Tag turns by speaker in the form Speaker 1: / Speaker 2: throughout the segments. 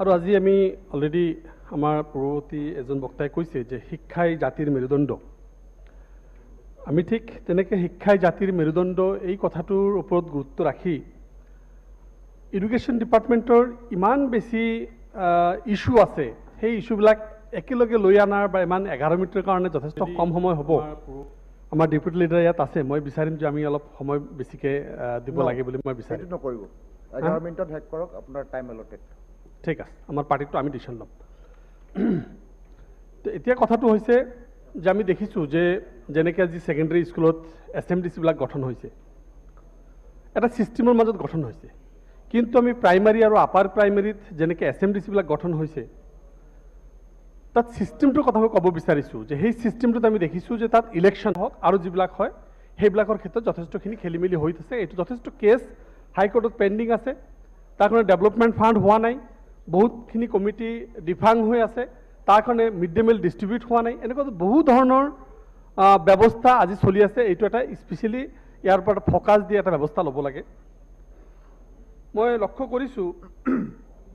Speaker 1: আৰু আজি আমি অলৰেডি আমাৰ পূৰ্বৱৰ্তী এজন বক্তাই কৈছে যে শিক্ষাই জাতিৰ মেৰুদণ্ড। আমি ঠিক তেনেকৈ শিক্ষাই জাতিৰ মেৰুদণ্ড এই কথাটোৰ ওপৰত গুৰুত্ব ৰাখি এডুকেশ্যন ডিপাৰ্টমেণ্টৰ ইমান বেছি ইছ্যু আছে, সেই ইছ্যুবিলাক একেলগে লৈ অনাৰ বা ইমান 11 মিনিটৰ কাৰণে যথেষ্ট কম সময় হ'ব। আমাৰ ডেপুটি লিডাৰ ইয়াত আছে, মই বিচাৰিম যে আমি অলপ সময় বেছিকৈ দিব লাগে বুলি মই বিচাৰিম।
Speaker 2: নকৰিব 11 মিনিটত শেষ কৰক, আপোনাৰ টাইম এলটেড।
Speaker 1: ঠিক আছে, আমাৰ পাৰ্টিটো আমি ডিচিশ্যন ল'ম। তো এতিয়া কথাটো হৈছে যে আমি দেখিছোঁ যে যেনেকৈ আজি ছেকেণ্ডেৰী স্কুলত এছএমডিচিবিলাক গঠন হৈছে, এটা ছিষ্টেমৰ মাজত গঠন হৈছে, কিন্তু আমি প্ৰাইমাৰী আৰু আপাৰ প্ৰাইমাৰীত যেনেকৈ এছএমডিচিবিলাক গঠন হৈছে, তাত ছিষ্টেমটোৰ কথা মই ক'ব বিচাৰিছোঁ যে সেই ছিষ্টেমটোত আমি দেখিছোঁ যে তাত ইলেকশ্যন হওক আৰু যিবিলাক হয় সেইবিলাকৰ ক্ষেত্ৰত যথেষ্টখিনি খেলি মেলি হৈ আছে। এইটো যথেষ্ট কেছ হাইকোৰ্টত পেণ্ডিং আছে, তাৰ কাৰণে ডেভেলপমেণ্ট ফাণ্ড হোৱা নাই, বহুতখিনি কমিটি ডিফাং হৈ আছে, তাৰ কাৰণে মিড ডে মিল ডিষ্ট্ৰিবিউট হোৱা নাই, এনেকুৱা বহু ধৰণৰ ব্যৱস্থা আজি চলি আছে। এইটো এটা স্পেচিয়েলি ইয়াৰ ওপৰত ফ'কাছ দি এটা ব্যৱস্থা ল'ব লাগে। মই লক্ষ্য কৰিছোঁ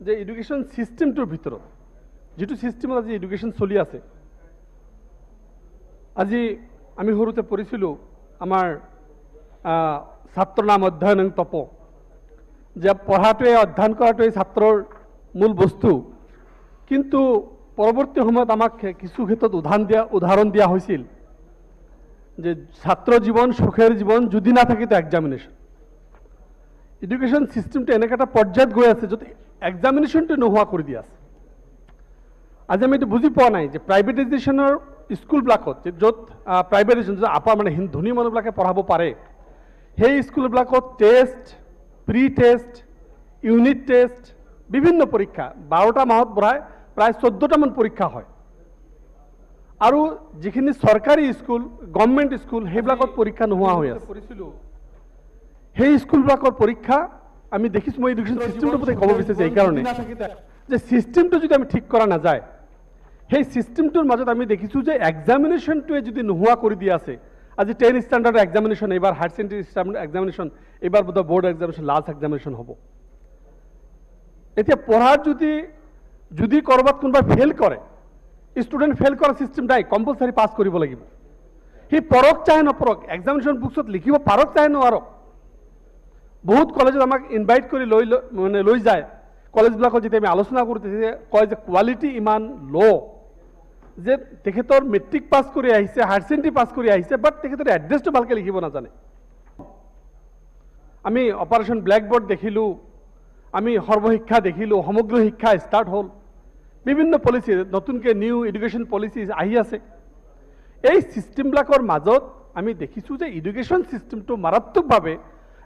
Speaker 1: যে এডুকেশ্যন ছিষ্টেমটোৰ ভিতৰত যিটো ছিষ্টেমত আজি এডুকেশ্যন চলি আছে, আজি আমি সৰুতে পঢ়িছিলোঁ আমাৰ ছাত্ৰৰ নাম অধ্যয়ন তপ, যে পঢ়াটোৱে অধ্যয়ন কৰাটোৱে ছাত্ৰৰ মূল বস্তু, কিন্তু পৰৱৰ্তী সময়ত আমাক কিছু ক্ষেত্ৰত উদাহৰণ দিয়া হৈছিল যে ছাত্ৰ জীৱন সুখেৰ জীৱন যদি নাথাকিতো এক্সামিনেশ্যন। এডুকেশ্যন ছিষ্টেমটো এনেকৈ এটা পৰ্যায়ত গৈ আছে য'ত এক্সামিনেশ্যনটো নোহোৱা কৰি দিয়া আছে। আজি আমি এইটো বুজি পোৱা নাই যে প্ৰাইভেটাইজেশ্যনৰ স্কুলবিলাকত য'ত প্ৰাইভেটাইজেশ্যন য'ত আপাৰ মানে ধনী মানুহবিলাকে পঢ়াব পাৰে, সেই স্কুলবিলাকত test, pre test, unit test, বিভিন্ন পৰীক্ষা 12টা মাহত বঢ়াই প্ৰায় 14টামান পৰীক্ষা হয়। আৰু যিখিনি চৰকাৰী স্কুল, গভৰ্ণমেণ্ট স্কুল, সেইবিলাকত পৰীক্ষা নোহোৱা হৈ আছে। সেই স্কুলবিলাকৰ পৰীক্ষা আমি দেখিছোঁ। মই এডুকেশ্যন ছিষ্টেমটোৰ প্ৰতি ক'ব বিচাৰিছোঁ এইকাৰণে যে ছিষ্টেমটো যদি আমি ঠিক কৰা নাযায়, সেই ছিষ্টেমটোৰ মাজত আমি দেখিছোঁ যে এক্সামিনেশ্যনটোৱে যদি নোহোৱা কৰি দিয়া আছে। আজি 10 ষ্টেণ্ডাৰ্ডৰ এক্সামিনেশ্যন, এইবাৰ হায়াৰ ছেকেণ্ডেৰী এক্সামিনেশ্যন, এইবাৰ বোধহয় বৰ্ড এক্সামিনেশ্যন লাষ্ট এক্সামিনেশ্যন হ'ব। এতিয়া পঢ়াত যদি ক'ৰবাত কোনোবাই ফেইল কৰে, ষ্টুডেণ্ট ফেইল কৰা ছিষ্টেম নাই, কম্পালচাৰী পাছ কৰিব লাগিব। সি পঢ়ক চাহে নপঢ়ক, এক্সামিনেশ্যন বুকছত লিখিব পাৰক চাহে নোৱাৰক। বহুত কলেজত আমাক ইনভাইট কৰি লৈ যায়, কলেজবিলাকত যেতিয়া আমি আলোচনা কৰোঁ তেতিয়া কয় যে কোৱালিটি ইমান ল', যে তেখেতৰ মেট্ৰিক পাছ কৰি আহিছে, হায়াৰ ছেকেণ্ডেৰী পাছ কৰি আহিছে, বাট তেখেতৰ এড্ৰেছটো ভালকৈ লিখিব নাজানে। আমি অপাৰেশ্যন ব্লেকবৰ্ড দেখিলোঁ, আমি সৰ্বশিক্ষা দেখিলোঁ, সমগ্ৰ শিক্ষা ষ্টাৰ্ট হ'ল, বিভিন্ন পলিচি, নতুনকৈ নিউ এডুকেশ্যন পলিচি আহি আছে। এই ছিষ্টেমবিলাকৰ মাজত আমি দেখিছোঁ যে এডুকেশ্যন ছিষ্টেমটো মাৰাত্মকভাৱে